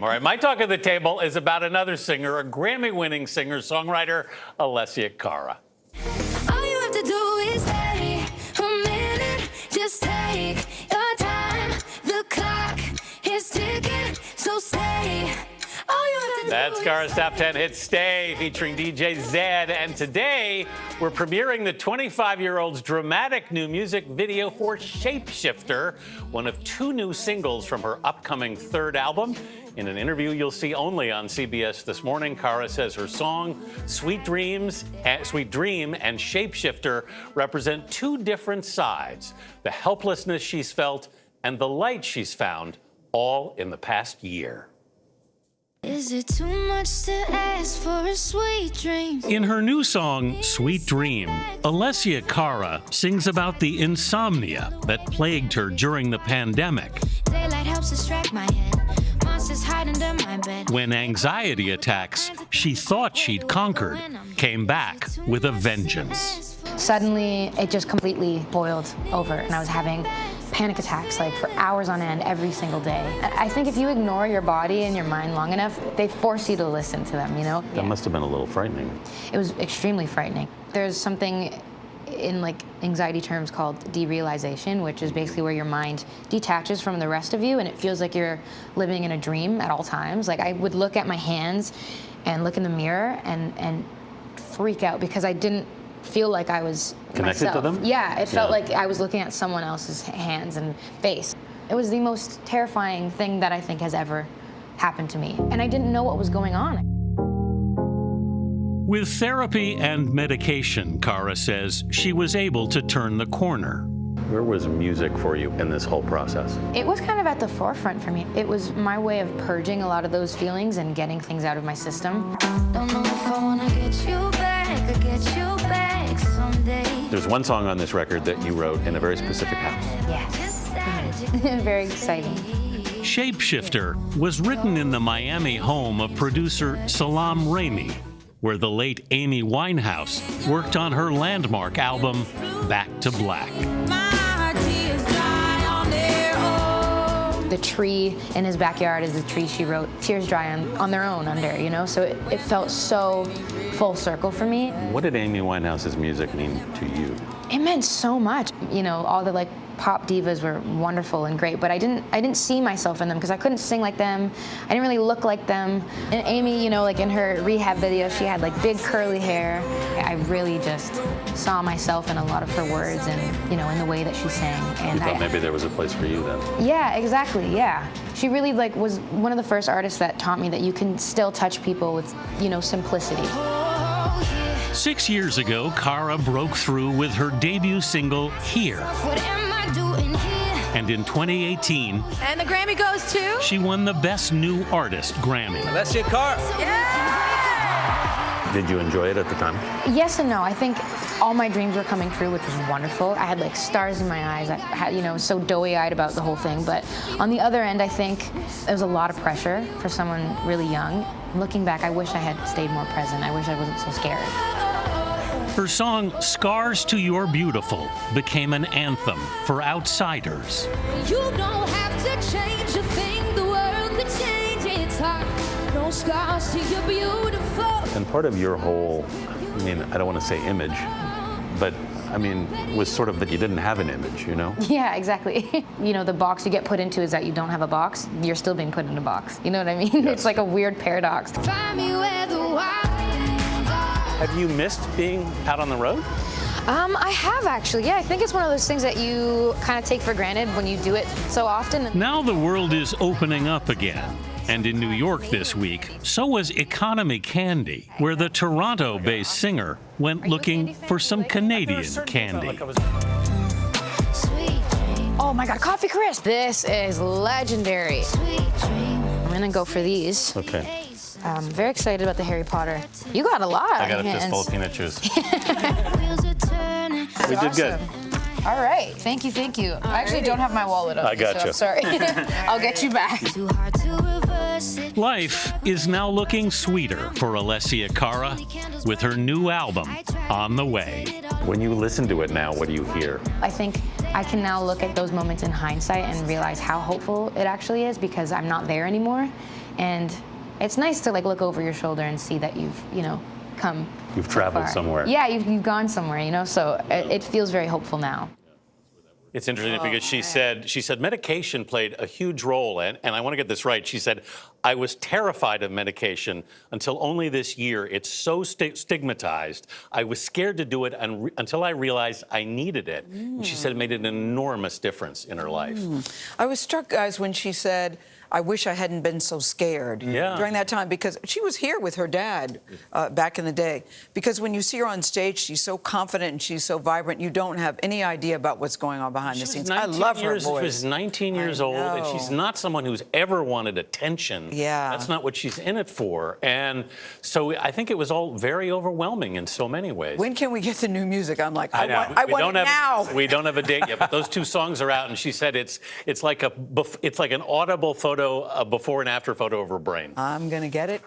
All right, my talk of the table is about another singer, a Grammy-winning singer-songwriter, Alessia Cara. All you have to do is stay a minute, just take your time. The clock is ticking, so stay. All you have to That's Cara's Top 10 hit Stay, featuring DJ Zed. And today, we're premiering the 25-year-old's dramatic new music video for Shapeshifter, one of 2 new singles from her upcoming 3rd album. In an interview you'll see only on CBS This Morning, Cara says her song, Sweet Dream and Shapeshifter represent 2 different sides, the helplessness she's felt and the light she's found, all in the past year. Is it too much to ask for a sweet dream? In her new song, Sweet Dream, Alessia Cara sings about the insomnia that plagued her during the pandemic. Daylight helps distract my head. Monsters hide under my bed. When anxiety attacks she thought she'd conquered came back with a vengeance. Suddenly, it just completely boiled over, and I was having panic attacks like for hours on end every single day. I think if you ignore your body and your mind long enough, they force you to listen to them, you know? That must have been a little frightening. It was extremely frightening. There's something in like anxiety terms called derealization, which is basically where your mind detaches from the rest of you and it feels like you're living in a dream at all times. Like I would look at my hands and look in the mirror and freak out because I didn't feel like I was connected myself. to them? Yeah, it felt like I was looking at someone else's hands and face. It was the most terrifying thing that I think has ever happened to me. And I didn't know what was going on. With therapy and medication, Cara says she was able to turn the corner. Where was music for you in this whole process? It was kind of at the forefront for me. It was my way of purging a lot of those feelings and getting things out of my system. Don't know if I wanna get you back or get you back someday. There's one song on this record that you wrote in a very specific house. Yes. Very exciting. Shapeshifter was written in the Miami home of producer Salam Raimi, where the late Amy Winehouse worked on her landmark album, Back to Black. The tree in his backyard is the tree she wrote Tears Dry on their own under, you know? So it felt so full circle for me. What did Amy Winehouse's music mean to you? It meant so much. You know, all the like pop divas were wonderful and great, but I didn't see myself in them because I couldn't sing like them. I didn't really look like them. And Amy, you know, like in her rehab video, she had like big curly hair. I really just saw myself in a lot of her words and, you know, in the way that she sang. And You thought maybe there was a place for you then? Yeah, exactly, yeah. She really like was one of the first artists that taught me that you can still touch people with, you know, simplicity. 6 years ago, Cara broke through with her debut single, Here. What am I doing here? And in 2018, And the Grammy goes to? she won the Best New Artist Grammy. Alessia Cara. Did you enjoy it at the time? Yes and no. I think all my dreams were coming true, which was wonderful. I had like stars in my eyes. I had, you know, so doughy-eyed about the whole thing. But on the other end, I think there was a lot of pressure for someone really young. Looking back, I wish I had stayed more present. I wish I wasn't so scared. Her song, Scars to Your Beautiful, became an anthem for outsiders. You don't have to change a thing, the world could change. It's hard, no scars to your beautiful. And part of your whole, I mean, I don't want to say image, but I mean, was sort of that you didn't have an image, you know? Yeah, exactly. You know, the box you get put into is that you don't have a box. You're still being put in a box. You know what I mean? Yes. It's like a weird paradox. Find me where the wild Have you missed being out on the road? I have actually, yeah. I think it's one of those things that you kind of take for granted when you do it so often. Now the world is opening up again. And in New York this week, so was Economy Candy, where the Toronto-based singer went looking for some Canadian candy. Oh my God, Coffee Crisp! This is legendary. I'm gonna go for these. Okay. I'm very excited about the Harry Potter. You got a lot. I got a on your fistful of hands. peanut juice. We did good. All right, thank you, thank you. I actually don't have my wallet on. I got so you. Sorry, I'll get you back. too hard to reverse it. Life is now looking sweeter for Alessia Cara with her new album on the way. When you listen to it now, what do you hear? I think I can now look at those moments in hindsight and realize how hopeful it actually is because I'm not there anymore. And it's nice to like look over your shoulder and see that you've, come. You've traveled somewhere. Yeah, you've gone somewhere, so it feels very hopeful now. It's interesting because she said medication played a huge role, and I want to get this right. She said, I was terrified of medication until only this year. It's so stigmatized. I was scared to do it until I realized I needed it. And she said it made an enormous difference in her life. I was struck, guys, when she said, I wish I hadn't been so scared during that time, because she was here with her dad back in the day. Because when you see her on stage, she's so confident and she's so vibrant, you don't have any idea about what's going on behind the scenes. I love her voice. She was 19 years old, and she's not someone who's ever wanted attention. Yeah. That's not what she's in it for. And so I think it was all very overwhelming in so many ways. When can we get the new music? I'm like, I want it now. We don't have a date yet, but those 2 songs are out, and she said it's like an audible photo, a before and after photo of her brain. I'm going to get it.